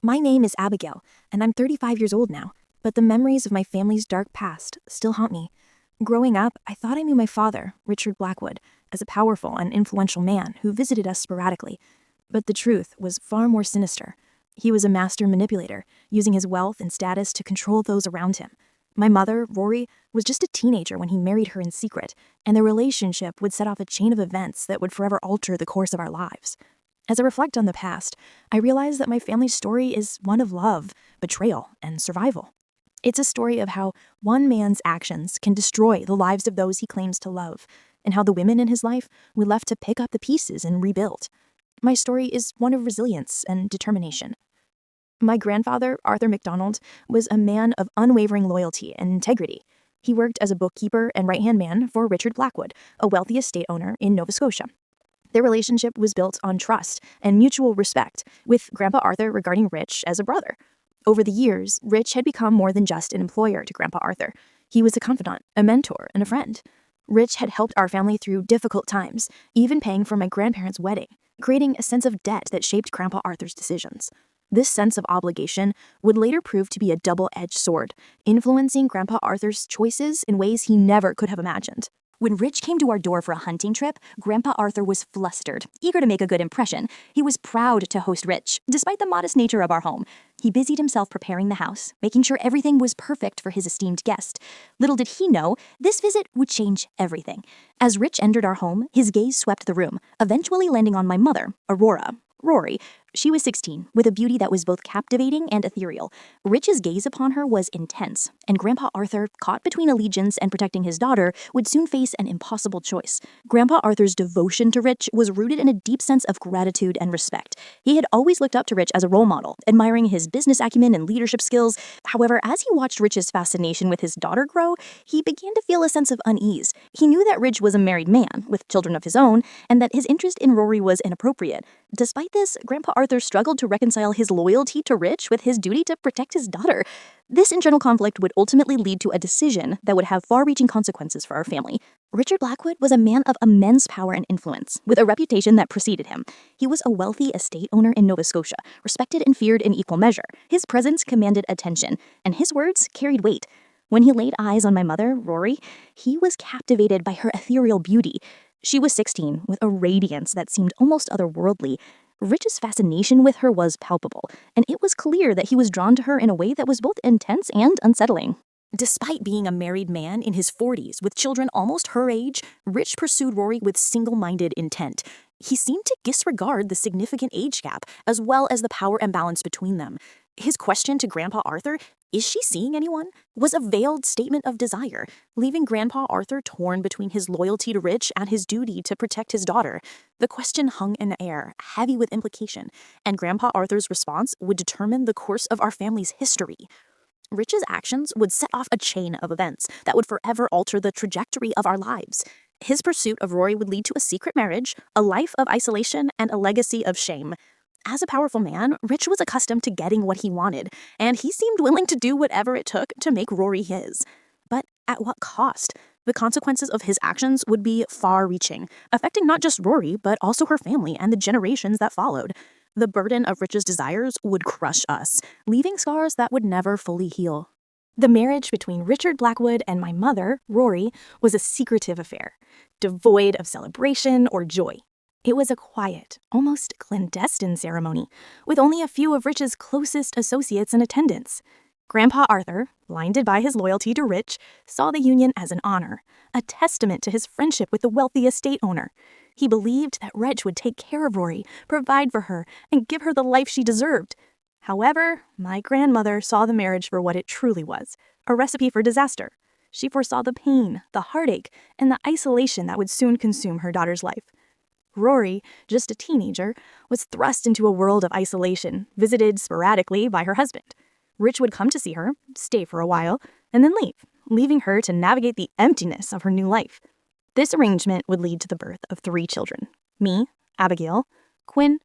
My name is Abigail, and I'm 35 years old now, but the memories of my family's dark past still haunt me. Growing up, I thought I knew my father, Richard Blackwood, as a powerful and influential man who visited us sporadically. But the truth was far more sinister. He was a master manipulator, using his wealth and status to control those around him. My mother, Rory, was just a teenager when he married her in secret, and their relationship would set off a chain of events that would forever alter the course of our lives. As I reflect on the past, I realize that my family's story is one of love, betrayal, and survival. It's a story of how one man's actions can destroy the lives of those he claims to love, and how the women in his life were left to pick up the pieces and rebuild. My story is one of resilience and determination. My grandfather, Arthur MacDonald, was a man of unwavering loyalty and integrity. He worked as a bookkeeper and right-hand man for Richard Blackwood, a wealthy estate owner in Nova Scotia. Their relationship was built on trust and mutual respect, with Grandpa Arthur regarding Rich as a brother. Over the years, Rich had become more than just an employer to Grandpa Arthur. He was a confidant, a mentor, and a friend. Rich had helped our family through difficult times, even paying for my grandparents' wedding, creating a sense of debt that shaped Grandpa Arthur's decisions. This sense of obligation would later prove to be a double-edged sword, influencing Grandpa Arthur's choices in ways he never could have imagined. When Rich came to our door for a hunting trip, Grandpa Arthur was flustered, eager to make a good impression. He was proud to host Rich, despite the modest nature of our home. He busied himself preparing the house, making sure everything was perfect for his esteemed guest. Little did he know, this visit would change everything. As Rich entered our home, his gaze swept the room, eventually landing on my mother, Rory. She was 16, with a beauty that was both captivating and ethereal. Rich's gaze upon her was intense, and Grandpa Arthur, caught between allegiance and protecting his daughter, would soon face an impossible choice. Grandpa Arthur's devotion to Rich was rooted in a deep sense of gratitude and respect. He had always looked up to Rich as a role model, admiring his business acumen and leadership skills. However, as he watched Rich's fascination with his daughter grow, he began to feel a sense of unease. He knew that Rich was a married man, with children of his own, and that his interest in Rory was inappropriate. Despite this, Grandpa Arthur struggled to reconcile his loyalty to Rich with his duty to protect his daughter. This internal conflict would ultimately lead to a decision that would have far-reaching consequences for our family. Richard Blackwood was a man of immense power and influence, with a reputation that preceded him. He was a wealthy estate owner in Nova Scotia, respected and feared in equal measure. His presence commanded attention, and his words carried weight. When he laid eyes on my mother, Rory, he was captivated by her ethereal beauty. She was 16, with a radiance that seemed almost otherworldly. Rich's fascination with her was palpable, and it was clear that he was drawn to her in a way that was both intense and unsettling. Despite being a married man in his 40s with children almost her age, Rich pursued Rory with single-minded intent. He seemed to disregard the significant age gap, as well as the power imbalance between them. His question to Grandpa Arthur, "Is she seeing anyone?" was a veiled statement of desire, leaving Grandpa Arthur torn between his loyalty to Rich and his duty to protect his daughter. The question hung in the air, heavy with implication, and Grandpa Arthur's response would determine the course of our family's history. Rich's actions would set off a chain of events that would forever alter the trajectory of our lives. His pursuit of Rory would lead to a secret marriage, a life of isolation, and a legacy of shame. As a powerful man, Rich was accustomed to getting what he wanted, and he seemed willing to do whatever it took to make Rory his. But at what cost? The consequences of his actions would be far-reaching, affecting not just Rory, but also her family and the generations that followed. The burden of Rich's desires would crush us, leaving scars that would never fully heal. The marriage between Richard Blackwood and my mother, Rory, was a secretive affair, devoid of celebration or joy. It was a quiet, almost clandestine ceremony, with only a few of Rich's closest associates in attendance. Grandpa Arthur, blinded by his loyalty to Rich, saw the union as an honor, a testament to his friendship with the wealthy estate owner. He believed that Rich would take care of Rory, provide for her, and give her the life she deserved. However, my grandmother saw the marriage for what it truly was, a recipe for disaster. She foresaw the pain, the heartache, and the isolation that would soon consume her daughter's life. Rory, just a teenager, was thrust into a world of isolation, visited sporadically by her husband. Rich would come to see her, stay for a while, and then leave, leaving her to navigate the emptiness of her new life. This arrangement would lead to the birth of 3 children: me, Abigail, Quinn,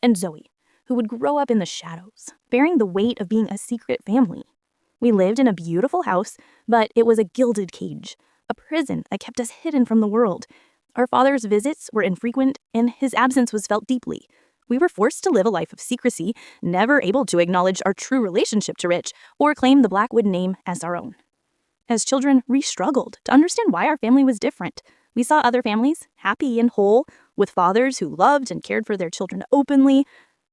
and Zoe, who would grow up in the shadows, bearing the weight of being a secret family. We lived in a beautiful house, but it was a gilded cage, a prison that kept us hidden from the world. Our father's visits were infrequent, and his absence was felt deeply. We were forced to live a life of secrecy, never able to acknowledge our true relationship to Rich or claim the Blackwood name as our own. As children, we struggled to understand why our family was different. We saw other families, happy and whole, with fathers who loved and cared for their children openly.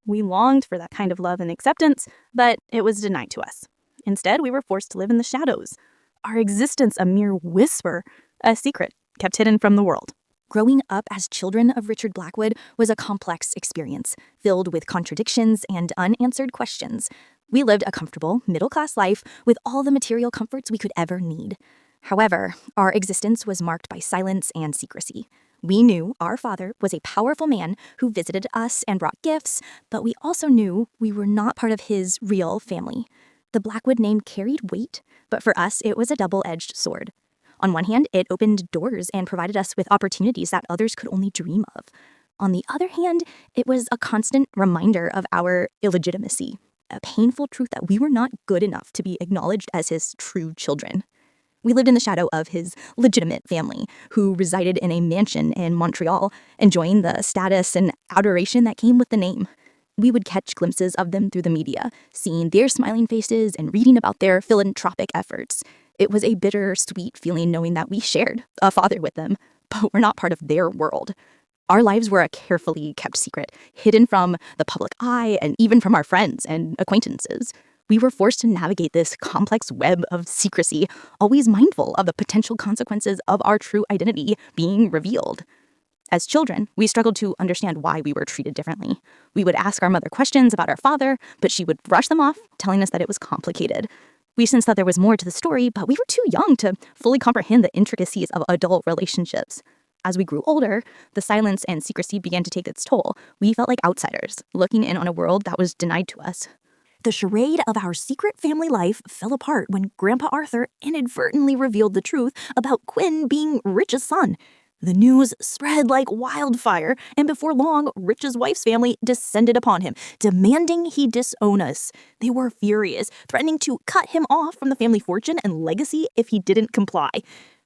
We longed for that kind of love and acceptance, but it was denied to us. Instead, we were forced to live in the shadows. Our existence a mere whisper, a secret kept hidden from the world. Growing up as children of Richard Blackwood was a complex experience, filled with contradictions and unanswered questions. We lived a comfortable, middle-class life with all the material comforts we could ever need. However, our existence was marked by silence and secrecy. We knew our father was a powerful man who visited us and brought gifts, but we also knew we were not part of his real family. The Blackwood name carried weight, but for us it was a double-edged sword. On one hand, it opened doors and provided us with opportunities that others could only dream of. On the other hand, it was a constant reminder of our illegitimacy, a painful truth that we were not good enough to be acknowledged as his true children. We lived in the shadow of his legitimate family, who resided in a mansion in Montreal, enjoying the status and adoration that came with the name. We would catch glimpses of them through the media, seeing their smiling faces and reading about their philanthropic efforts. It was a bittersweet feeling knowing that we shared a father with them, but we're not part of their world. Our lives were a carefully kept secret, hidden from the public eye and even from our friends and acquaintances. We were forced to navigate this complex web of secrecy, always mindful of the potential consequences of our true identity being revealed. As children, we struggled to understand why we were treated differently. We would ask our mother questions about our father, but she would brush them off, telling us that it was complicated. We sensed that there was more to the story, but we were too young to fully comprehend the intricacies of adult relationships. As we grew older, the silence and secrecy began to take its toll. We felt like outsiders, looking in on a world that was denied to us. The charade of our secret family life fell apart when Grandpa Arthur inadvertently revealed the truth about Quinn being Rich's son. The news spread like wildfire, and before long, Rich's wife's family descended upon him, demanding he disown us. They were furious, threatening to cut him off from the family fortune and legacy if he didn't comply.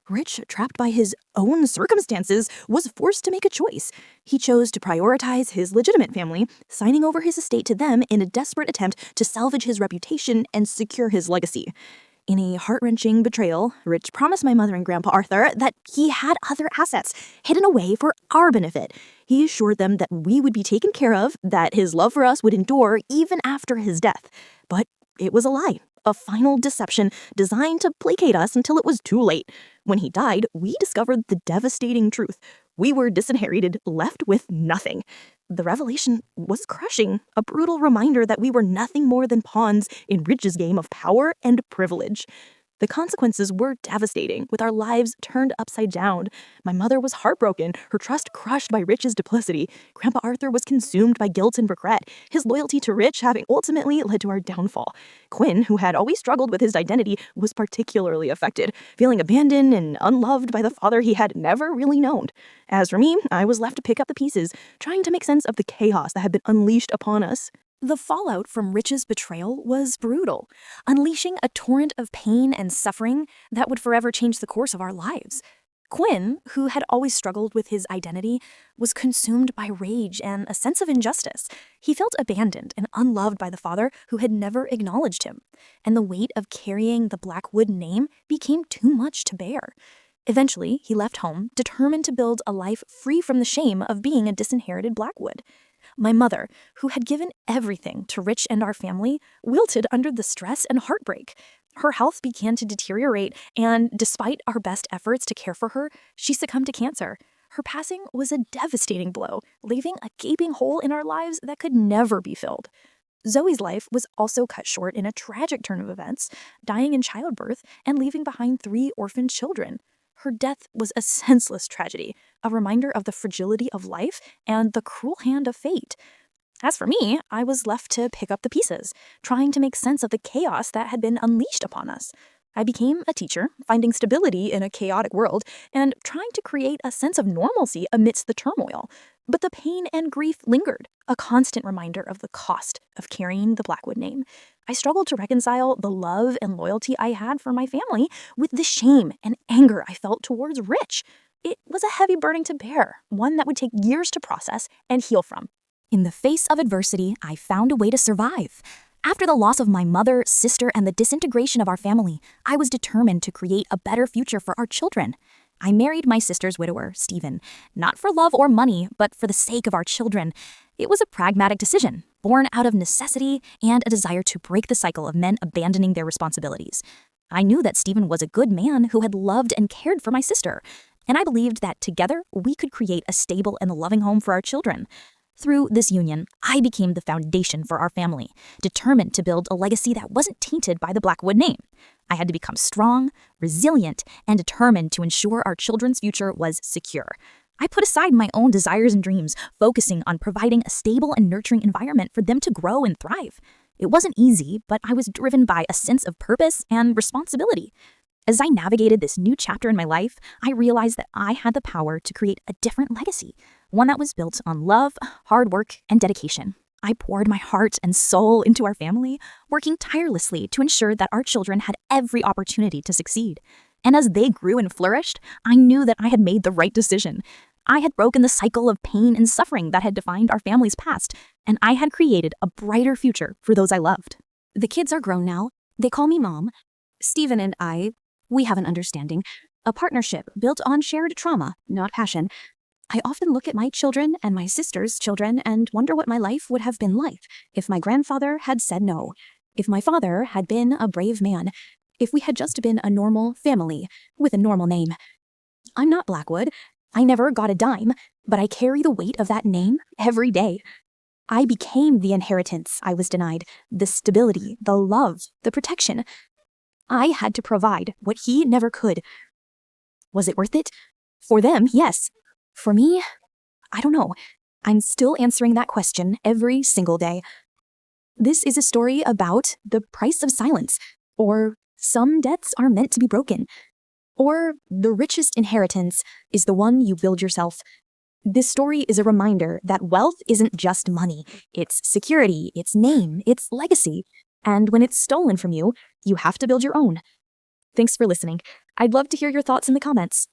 Rich, trapped by his own circumstances, was forced to make a choice. He chose to prioritize his legitimate family, signing over his estate to them in a desperate attempt to salvage his reputation and secure his legacy. In a heart-wrenching betrayal, Rich promised my mother and Grandpa Arthur that he had other assets hidden away for our benefit. He assured them that we would be taken care of, that his love for us would endure even after his death. But it was a lie, a final deception designed to placate us until it was too late. When he died, we discovered the devastating truth. We were disinherited, left with nothing. The revelation was crushing, a brutal reminder that we were nothing more than pawns in Rich's game of power and privilege. The consequences were devastating, with our lives turned upside down. My mother was heartbroken, her trust crushed by Rich's duplicity. Grandpa Arthur was consumed by guilt and regret, his loyalty to Rich having ultimately led to our downfall. Quinn, who had always struggled with his identity, was particularly affected, feeling abandoned and unloved by the father he had never really known. As for me, I was left to pick up the pieces, trying to make sense of the chaos that had been unleashed upon us. The fallout from Rich's betrayal was brutal, unleashing a torrent of pain and suffering that would forever change the course of our lives. Quinn, who had always struggled with his identity, was consumed by rage and a sense of injustice. He felt abandoned and unloved by the father who had never acknowledged him, and the weight of carrying the Blackwood name became too much to bear. Eventually, he left home, determined to build a life free from the shame of being a disinherited Blackwood. My mother, who had given everything to Rich and our family, wilted under the stress and heartbreak. Her health began to deteriorate, and despite our best efforts to care for her, she succumbed to cancer. Her passing was a devastating blow, leaving a gaping hole in our lives that could never be filled. Zoe's life was also cut short in a tragic turn of events, dying in childbirth and leaving behind 3 orphaned children. Her death was a senseless tragedy, a reminder of the fragility of life and the cruel hand of fate. As for me, I was left to pick up the pieces, trying to make sense of the chaos that had been unleashed upon us. I became a teacher, finding stability in a chaotic world and trying to create a sense of normalcy amidst the turmoil. But the pain and grief lingered, a constant reminder of the cost of carrying the Blackwood name. I struggled to reconcile the love and loyalty I had for my family with the shame and anger I felt towards Rich. It was a heavy burden to bear, one that would take years to process and heal from. In the face of adversity, I found a way to survive. After the loss of my mother, sister, and the disintegration of our family, I was determined to create a better future for our children. I married my sister's widower, Stephen, not for love or money, but for the sake of our children. It was a pragmatic decision, born out of necessity and a desire to break the cycle of men abandoning their responsibilities. I knew that Stephen was a good man who had loved and cared for my sister, and I believed that together we could create a stable and loving home for our children. Through this union, I became the foundation for our family, determined to build a legacy that wasn't tainted by the Blackwood name. I had to become strong, resilient, and determined to ensure our children's future was secure. I put aside my own desires and dreams, focusing on providing a stable and nurturing environment for them to grow and thrive. It wasn't easy, but I was driven by a sense of purpose and responsibility. As I navigated this new chapter in my life, I realized that I had the power to create a different legacy, one that was built on love, hard work, and dedication. I poured my heart and soul into our family, working tirelessly to ensure that our children had every opportunity to succeed. And as they grew and flourished, I knew that I had made the right decision. I had broken the cycle of pain and suffering that had defined our family's past, and I had created a brighter future for those I loved. The kids are grown now. They call me Mom. Stephen and we have an understanding, a partnership built on shared trauma, not passion. I often look at my children and my sister's children and wonder what my life would have been like if my grandfather had said no, if my father had been a brave man, if we had just been a normal family with a normal name. I'm not Blackwood. I never got a dime, but I carry the weight of that name every day. I became the inheritance I was denied, the stability, the love, the protection. I had to provide what he never could. Was it worth it? For them, yes. For me, I don't know. I'm still answering that question every single day. This is a story about the price of silence, or some debts are meant to be broken, or the richest inheritance is the one you build yourself. This story is a reminder that wealth isn't just money. It's security, it's name, it's legacy. And when it's stolen from you, you have to build your own. Thanks for listening. I'd love to hear your thoughts in the comments.